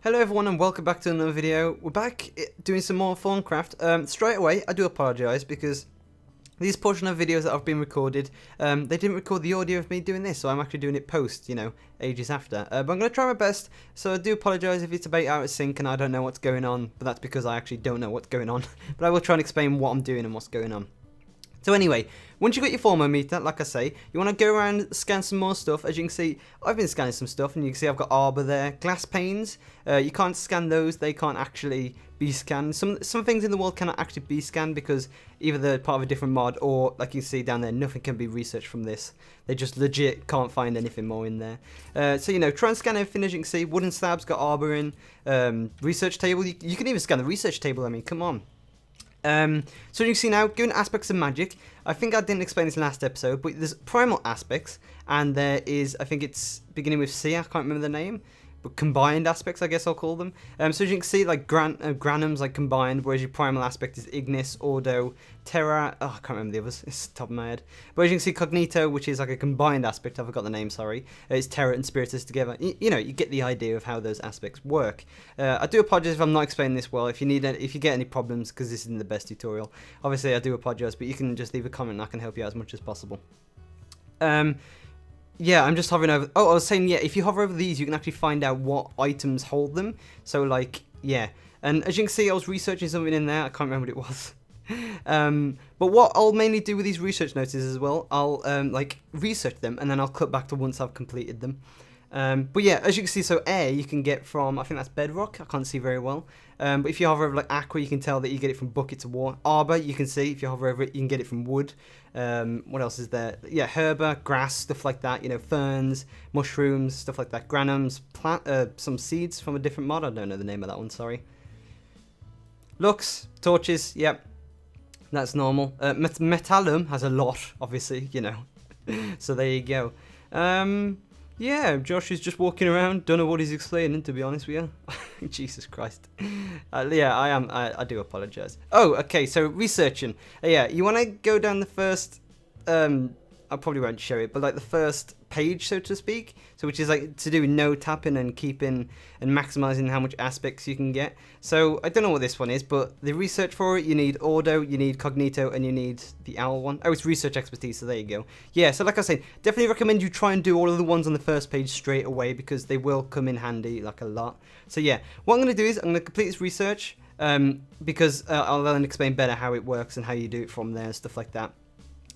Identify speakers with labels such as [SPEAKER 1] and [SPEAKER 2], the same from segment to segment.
[SPEAKER 1] Hello everyone and welcome back to another video. We're back doing some more Thaumcraft. Straight away, I do apologise because these portion of videos that have been recorded, they didn't record the audio of me doing this, so I'm actually doing it post, ages after. But I'm going to try my best, so I do apologise if it's a bit out of sync and I don't know what's going on, but that's because I actually don't know what's going on. But I will try and explain what I'm doing and what's going on. So anyway, once you've got your Thaumometer, like I say, you want to go around and scan some more stuff. As you can see, I've been scanning some stuff, and you can see I've got arbor there. Glass panes, you can't scan those, they can't actually be scanned. Some things in the world cannot actually be scanned because either they're part of a different mod or, like you see down there, nothing can be researched from this. They just legit can't find anything more in there. So, try and scan everything. As you can see, wooden slabs got arbor in. Research table, you can even scan the research table, I mean, come on. So you can see now, given aspects of magic, I think I didn't explain this last episode, but there's primal aspects, and there is, I think it's beginning with C, I can't remember the name, but combined aspects, I guess I'll call them. So as you can see, like Granum's like combined, whereas your primal aspect is Ignis, Ordo, Terra, I can't remember the others, it's the top of my head. But as you can see, Cognito, which is like a combined aspect, I forgot the name, sorry, it's Terra and Spiritus together. You get the idea of how those aspects work. I do apologise if I'm not explaining this well, if you get any problems, because this isn't the best tutorial. Obviously I do apologise, but you can just leave a comment and I can help you out as much as possible. Yeah, I'm just hovering over... Oh, I was saying, yeah, if you hover over these, you can actually find out what items hold them. So, like, yeah. And as you can see, I was researching something in there. I can't remember what it was. But what I'll mainly do with these research notices as well, I'll, research them, and then I'll cut back to once I've completed them. But yeah, as you can see, so air you can get from, I think that's bedrock, I can't see very well. But if you hover over like aqua, you can tell that you get it from bucket to water. Arbor, you can see, if you hover over it, you can get it from wood. What else is there? Yeah, herba, grass, stuff like that, ferns, mushrooms, stuff like that. Granums, some seeds from a different mod, I don't know the name of that one, sorry. Lux, torches, yep, that's normal. Metallum has a lot, obviously, so there you go. Yeah, Josh is just walking around, don't know what he's explaining, to be honest with you. Jesus Christ. Yeah, I do apologise. Oh, okay, so researching. Yeah, you want to go down the first, I probably won't show it, but like the first page, so to speak, so which is like to do with no tapping and keeping and maximising how much aspects you can get. So I don't know what this one is, but the research for it, you need Ordo, you need Cognito, and you need the owl one. Oh, it's research expertise, so there you go. Yeah, so like I said, definitely recommend you try and do all of the ones on the first page straight away because they will come in handy like a lot. So yeah, what I'm going to do is I'm going to complete this research because I'll then explain better how it works and how you do it from there and stuff like that.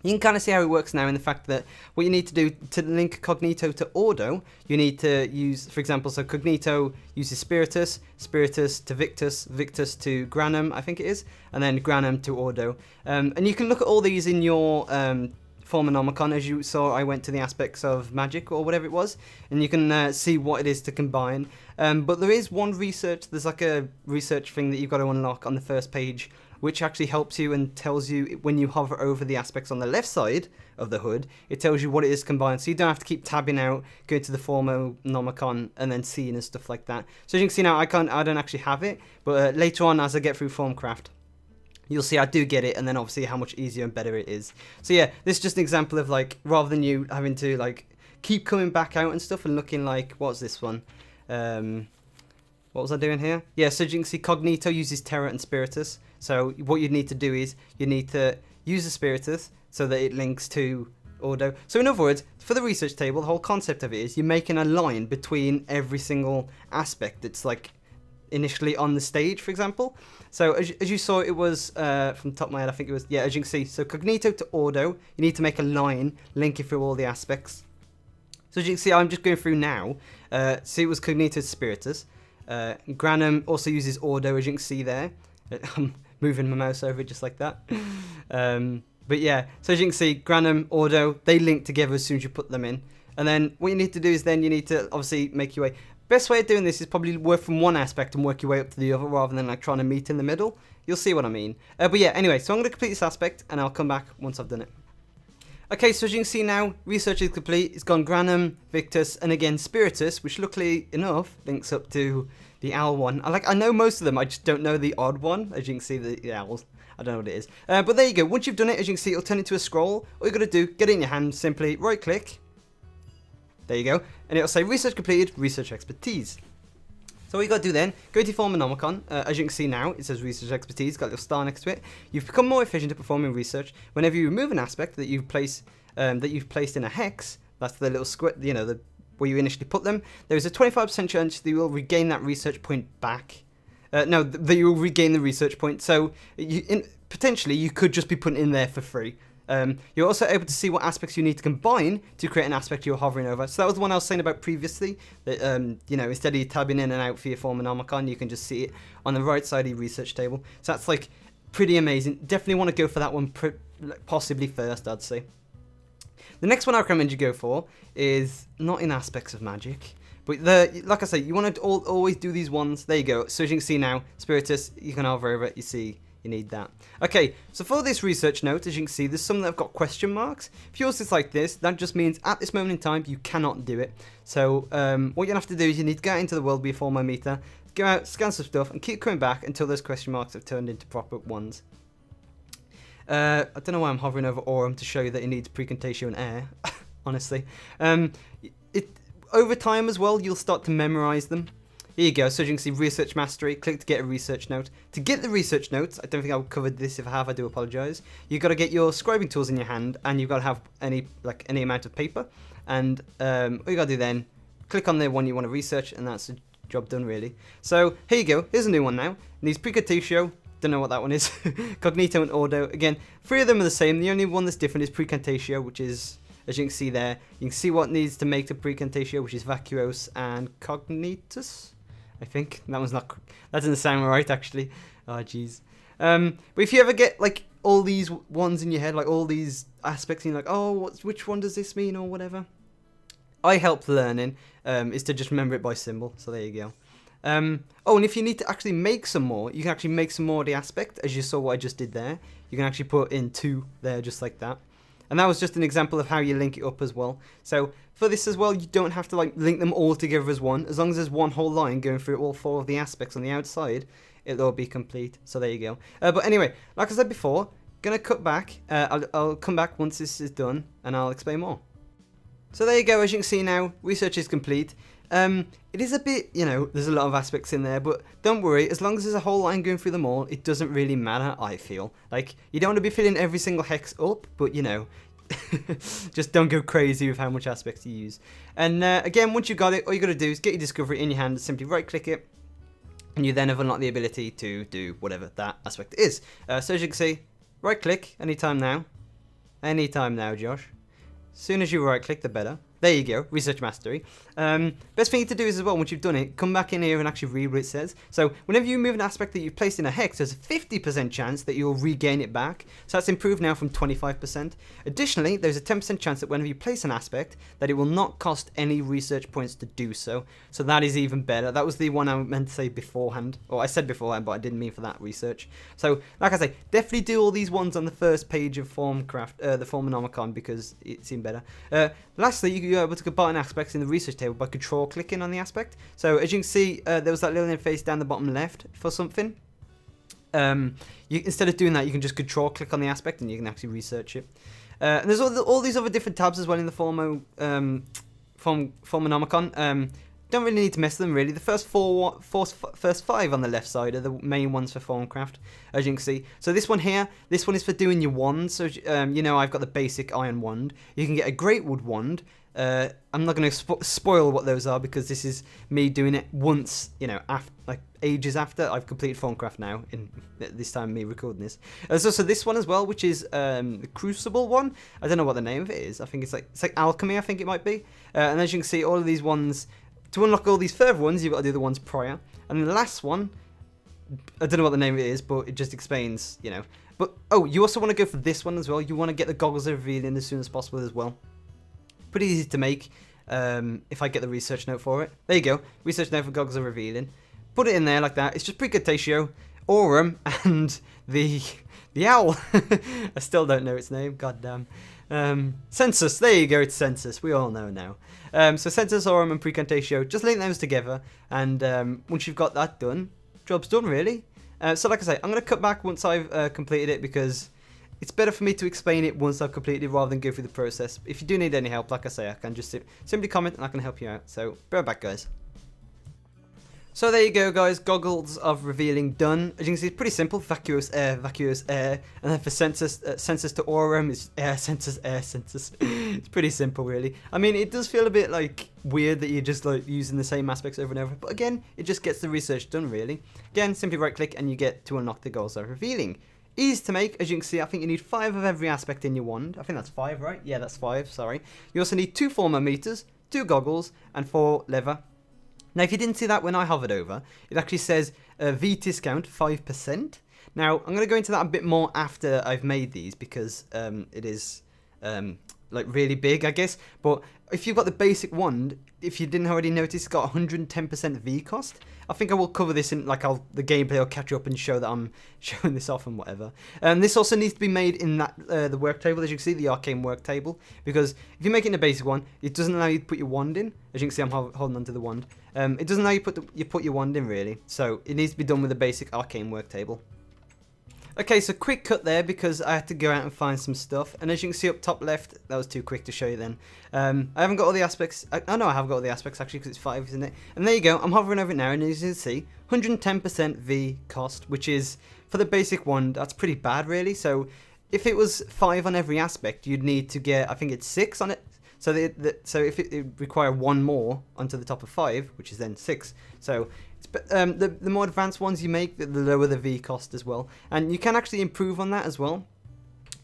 [SPEAKER 1] You can kind of see how it works now in the fact that what you need to do to link Cognito to Ordo, you need to use, for example, so Cognito uses Spiritus, Spiritus to Victus, Victus to Granum, I think it is, and then Granum to Ordo. And you can look at all these in your Thaumonomicon. As you saw, I went to the aspects of magic or whatever it was, and you can see what it is to combine. But there is one research, there's like a research thing that you've got to unlock on the first page, which actually helps you and tells you when you hover over the aspects on the left side of the hood, it tells you what it is combined, so you don't have to keep tabbing out, going to the Thaumonomicon and then seeing and stuff like that. So as you can see now, I don't actually have it, but later on as I get through Thaumcraft, you'll see I do get it, and then obviously how much easier and better it is. So yeah, this is just an example of like, rather than you having to like keep coming back out and stuff and looking like, what's this one? What was I doing here? Yeah, so you can see Cognito uses Terra and Spiritus. So what you need to do is you need to use the Spiritus so that it links to Ordo. So in other words, for the research table, the whole concept of it is you're making a line between every single aspect that's like initially on the stage, for example. So as you saw, it was from the top of my head, I think it was, yeah, as you can see, so Cognito to Ordo, you need to make a line linking through all the aspects. So as you can see, I'm just going through now. See, it was Cognito to Spiritus. Granum also uses Ordo, as you can see there. I'm moving my mouse over it just like that. But yeah, so as you can see, Granum, Ordo, they link together as soon as you put them in. And then what you need to do is then you need to obviously make your way. Best way of doing this is probably work from one aspect and work your way up to the other rather than like trying to meet in the middle. You'll see what I mean. But yeah, anyway, so I'm going to complete this aspect and I'll come back once I've done it. Okay, so as you can see now, research is complete. It's gone Granum, Victus, and again Spiritus, which luckily enough links up to the owl one. I know most of them, I just don't know the odd one. As you can see, the owls, I don't know what it is. But there you go. Once you've done it, as you can see, it'll turn into a scroll. All you got to do, get it in your hand, simply right click. There you go, and it'll say research completed, research expertise. So So what you got to do then, go to Thaumonomicon. As you can see now, it says research expertise, got a little star next to it. You've become more efficient at performing research. Whenever you remove an aspect that you've placed in a hex, that's the little square, you know, where you initially put them, there is a 25% chance that you will regain that research point back. No, that you will regain the research point. So potentially you could just be putting it in there for free. You're also able to see what aspects you need to combine to create an aspect you're hovering over. So that was the one I was saying about previously, that you know, instead of you tabbing in and out for your Thaumonomicon, you can just see it on the right side of your research table. So that's like pretty amazing. Definitely want to go for that one possibly first, I'd say. The next one I recommend you go for is not in aspects of magic, but like I say, you want to always do these ones. There you go. So as you can see now, Spiritus, you can hover over it, you see. You need that. Okay, so for this research note, as you can see, there's some that have got question marks. If yours is like this, that just means at this moment in time, you cannot do it. So what you have to do is you need to go out into the world, be a Thaumometer, go out, scan some stuff, and keep coming back until those question marks have turned into proper ones. I don't know why I'm hovering over Aurum to show you that it needs precontatio and air, honestly. Over time as well, you'll start to memorize them. Here you go, so as you can see, Research Mastery, click to get a research note. To get the research notes, I don't think I've covered this. If I have, I do apologise. You've got to get your scribing tools in your hand, and you've got to have any amount of paper. And all you got to do then, click on the one you want to research, and that's the job done, really. So here you go, here's a new one now. It needs Precontatio, don't know what that one is. Cognito and Ordo, again, 3 of them are the same. The only one that's different is Precontatio, which is, as you can see there, you can see what needs to make the Precontatio, which is Vacuos and Cognitus. I think that doesn't sound right actually. Oh jeez. But if you ever get like all these ones in your head, like all these aspects, and you're like, oh, which one does this mean or whatever? I help learning is to just remember it by symbol. So there you go. Oh, and if you need to actually make some more, you can actually make some more of the aspect, as you saw what I just did there. You can actually put in 2 there, just like that. And that was just an example of how you link it up as well. So for this as well, you don't have to like link them all together as one. As long as there's one whole line going through all 4 of the aspects on the outside, it'll all be complete. So there you go. But anyway, like I said before, gonna cut back. I'll come back once this is done, and I'll explain more. So there you go. As you can see now, research is complete. It is a bit, you know, there's a lot of aspects in there, but don't worry, as long as there's a whole line going through them all, it doesn't really matter, I feel. Like, you don't want to be filling every single hex up, but, you know, just don't go crazy with how much aspects you use. And again, once you've got it, all you got to do is get your discovery in your hand, simply right-click it, and you then have unlocked the ability to do whatever that aspect is. So as you can see, right-click, anytime now, Josh. As soon as you right-click, the better. There you go, Research Mastery. Best thing to do is as well, once you've done it, come back in here and actually read what it says. So whenever you move an aspect that you've placed in a hex, there's a 50% chance that you'll regain it back. So that's improved now from 25%. Additionally, there's a 10% chance that whenever you place an aspect, that it will not cost any research points to do so. So that is even better. That was the one I meant to say beforehand. Or I said beforehand, but I didn't mean for that research. So, like I say, definitely do all these ones on the first page of Thaumcraft, the Thaumonomicon, because it seemed better. Lastly, you're able to combine aspects in the research table by control clicking on the aspect. So as you can see, there was that little interface down the bottom left for something. Instead of doing that, you can just control click on the aspect and you can actually research it. And there's all these other different tabs as well in the Thaumonomicon. Don't really need to mess with them really. The first first 5 on the left side are the main ones for Thaumcraft, as you can see. So this one here, this one is for doing your wands. So you know, I've got the basic iron wand. You can get a great wood wand. I'm not going to spoil what those are because this is me doing it once, you know, like ages after I've completed Thaumcraft now. In this time, me recording this. There's also this one as well, which is the Crucible one. I don't know what the name of it is. I think it's like alchemy. I think it might be. And as you can see, all of these ones. To unlock all these further ones, you've got to do the ones prior. And the last one, I don't know what the name of it is, but it just explains, you know. But, oh, you also want to go for this one as well. You want to get the goggles of revealing as soon as possible as well. Pretty easy to make if I get the research note for it. There you go. Research note for goggles of revealing. Put it in there like that. It's just Precontatio, Aurum, and the owl. I still don't know its name. God damn. Census, there you go, it's Census, we all know now. So Census, Aurum and Precontatio, just link those together, and once you've got that done, job's done really. So like I say, I'm going to cut back once I've completed it, because it's better for me to explain it once I've completed it rather than go through the process. If you do need any help, like I say, I can just simply comment and I can help you out. So, be right back guys. So there you go, guys. Goggles of revealing done. As you can see, it's pretty simple. Vacuous air, and then for sensors to aurum is air, sensors, air, sensors. It's pretty simple, really. I mean, it does feel a bit like weird that you're just like using the same aspects over and over, but again, it just gets the research done, really. Again, simply right-click and you get to unlock the goggles of revealing. Easy to make, as you can see. I think you need 5 of every aspect in your wand. I think that's 5, right? Yeah, that's 5. Sorry. You also need 2 thermometers, 2 goggles, and 4 leather. Now, if you didn't see that when I hovered over, it actually says V discount 5%. Now, I'm going to go into that a bit more after I've made these because it is like really big, I guess. But if you've got the basic wand, if you didn't already notice, it's got 110% V cost. I think I will cover this in like the gameplay will catch up and show that I'm showing this off and whatever. This also needs to be made in that the work table, as you can see, the arcane work table, because if you make it in a basic one, it doesn't allow you to put your wand in. As you can see, I'm holding onto the wand. It doesn't allow you put your wand in, really. So it needs to be done with a basic arcane work table. Okay, so quick cut there because I had to go out and find some stuff. And as you can see up top left, that was too quick to show you then. I haven't got all the aspects. Oh no, I have got all the aspects actually because it's 5, isn't it? And there you go. I'm hovering over it now, and as you can see, 110% V cost, which is, for the basic wand, that's pretty bad, really. So if it was 5 on every aspect, you'd need to get, I think it's 6 on it. So if it require 1 more onto the top of 5, which is then 6. So the more advanced ones you make, the lower the V cost as well. And you can actually improve on that as well.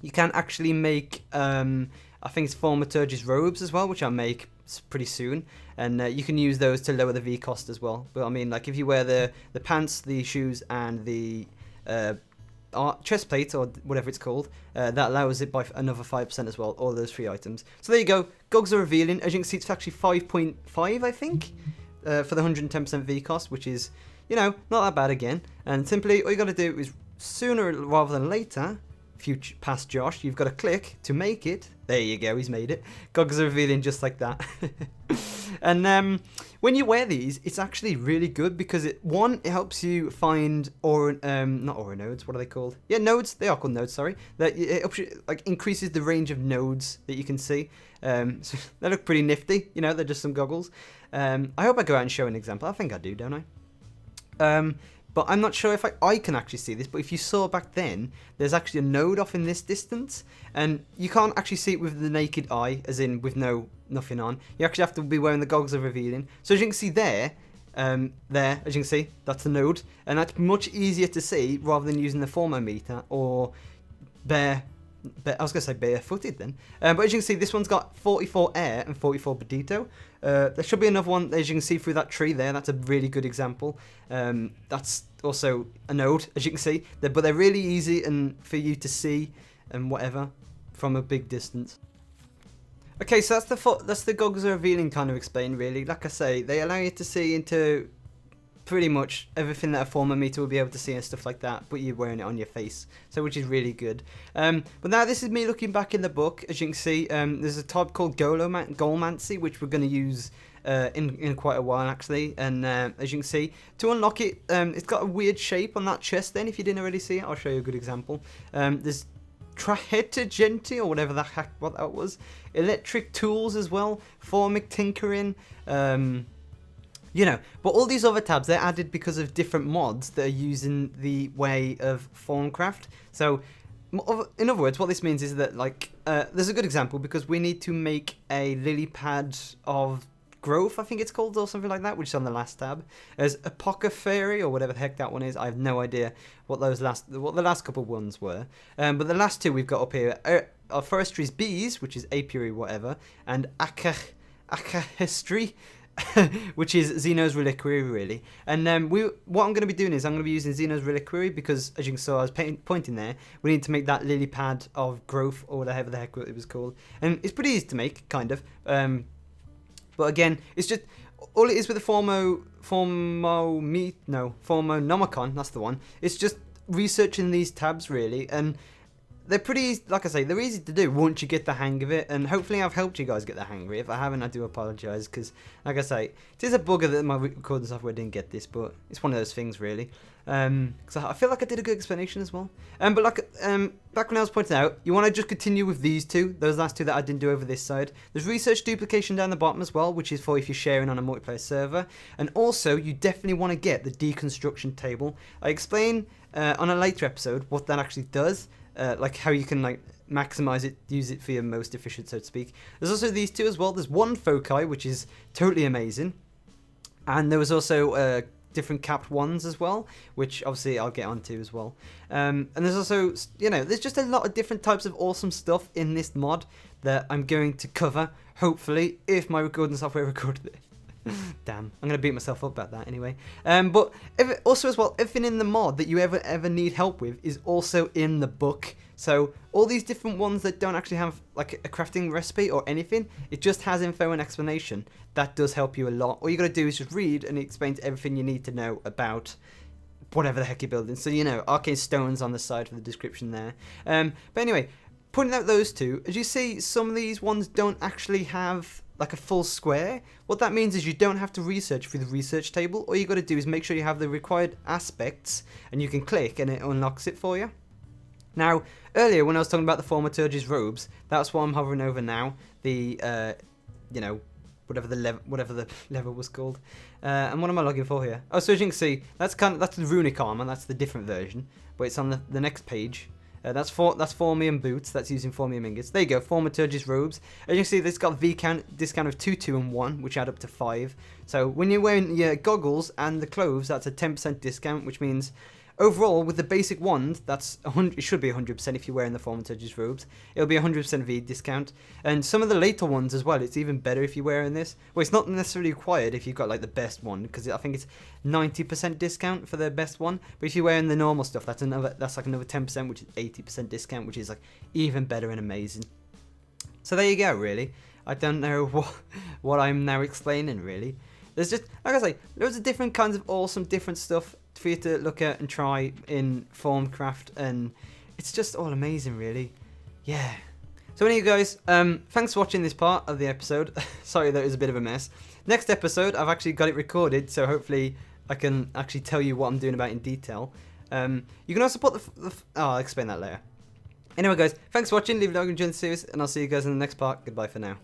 [SPEAKER 1] You can actually make, I think it's Thaumaturge's robes as well, which I'll make pretty soon. And you can use those to lower the V cost as well. But I mean, like if you wear the pants, the shoes, and the chest plate or whatever it's called, that allows it by another 5% as well, all those 3 items. So there you go, goggles are revealing. As you can see, it's actually 5.5, I think, for the 110% V cost, which is, you know, not that bad again. And simply, all you got to do is, sooner rather than later, if you pass Josh, you've got to click to make it. There you go, he's made it. Goggles are revealing just like that. And when you wear these, it's actually really good because it helps you find not aura nodes. What are they called? Yeah, nodes. They are called nodes. Sorry. That it helps you, like, increases the range of nodes that you can see. So they look pretty nifty. You know, they're just some goggles. I hope I go out and show an example. I think I do, don't I? But I'm not sure if I can actually see this, but if you saw back then, there's actually a node off in this distance, and you can't actually see it with the naked eye, as in with nothing on. You actually have to be wearing the goggles of revealing. So as you can see there, as you can see, that's the node, and that's much easier to see rather than using the thermometer or I was going to say barefooted then. But as you can see, this one's got 44 air and 44 bodito. There should be another one, as you can see through that tree there. That's a really good example. That's also a node, as you can see. But they're really easy and for you to see and whatever from a big distance. Okay, so that's the goggles are revealing kind of explained, really. Like I say, they allow you to see into pretty much everything that a thermometer will be able to see and stuff like that, but you're wearing it on your face, so which is really good. But now this is me looking back in the book. As you can see, there's a type called Golmancy, which we're going to use in quite a while actually. And as you can see, to unlock it, it's got a weird shape on that chest. Then, if you didn't already see it, I'll show you a good example. There's Trahetagenti, or whatever the heck what that was. Electric tools as well. Formic tinkering. You know, but all these other tabs, they're added because of different mods that are using the way of Thaumcraft. So, in other words, what this means is that, like, there's a good example because we need to make a lily pad of growth, I think it's called, or something like that, which is on the last tab. There's Apothecary, or whatever the heck that one is. I have no idea what the last couple ones were. But the last 2 we've got up here are Forestry's Bees, which is apiary, whatever, and Acahistry, which is Xeno's Reliquary, really. And what I'm going to be doing is I'm going to be using Xeno's Reliquary because, as you can see, I was pointing there, we need to make that lily pad of growth, or whatever the heck it was called. And it's pretty easy to make, kind of. But again, it's just, all it is with the Thaumonomicon, that's the one. It's just researching these tabs, really. And they're pretty, like I say, they're easy to do once you get the hang of it, and hopefully I've helped you guys get the hang of it. If I haven't, I do apologise, because, like I say, it is a bugger that my recording software didn't get this, but it's one of those things, really. Because I feel like I did a good explanation as well. But like, back when I was pointing out, you want to just continue with these two, those last two that I didn't do over this side. There's research duplication down the bottom as well, which is for if you're sharing on a multiplayer server. And also, you definitely want to get the deconstruction table. I explain on a later episode what that actually does. Like how you can like maximize it, use it for your most efficient, so to speak. There's also these two as well. There's one foci, which is totally amazing, and there was also different capped ones as well, which obviously I'll get onto as well. And there's also, you know, there's just a lot of different types of awesome stuff in this mod that I'm going to cover, hopefully, if my recording software recorded it. Damn, I'm going to beat myself up about that anyway. But also as well, everything in the mod that you ever need help with is also in the book. So all these different ones that don't actually have like a crafting recipe or anything, it just has info and explanation. That does help you a lot. All you got to do is just read, and it explains everything you need to know about whatever the heck you're building. So, you know, arcane stones on the side for the description there. But anyway, pointing out those two, as you see, some of these ones don't actually have like a full square. What that means is you don't have to research through the research table. All you got to do is make sure you have the required aspects, and you can click and it unlocks it for you. Now, earlier when I was talking about the Thaumaturge's robes, that's what I'm hovering over now. The, you know, whatever the level was called. And what am I looking for here? Oh, so as you can see, that's the runic armor. That's the different version, but it's on the next page. That's Formium boots. That's using Formium ingots. There you go, Thaumaturge's robes. As you can see, this got discount of 2, 2, and 1, which add up to 5. So when you're wearing your goggles and the clothes, that's a 10% discount, which means overall, with the basic wand, that's 100. It should be 100% if you're wearing the Thaumaturge's robes. It'll be 100% V discount. And some of the later ones as well, it's even better if you're wearing this. Well, it's not necessarily required if you've got like the best one, because I think it's 90% discount for the best one. But if you're wearing the normal stuff, that's like another 10%, which is 80% discount, which is like even better and amazing. So there you go. Really, I don't know what I'm now explaining. Really, there's just, like I say, loads of different kinds of awesome different stuff for you to look at and try in Thaumcraft, and it's just all amazing, really. Yeah. So anyway, guys, thanks for watching this part of the episode. Sorry that it was a bit of a mess. Next episode, I've actually got it recorded, so hopefully I can actually tell you what I'm doing about it in detail. You can also put I'll explain that later. Anyway, guys, thanks for watching. Leave a like and join the series, and I'll see you guys in the next part. Goodbye for now.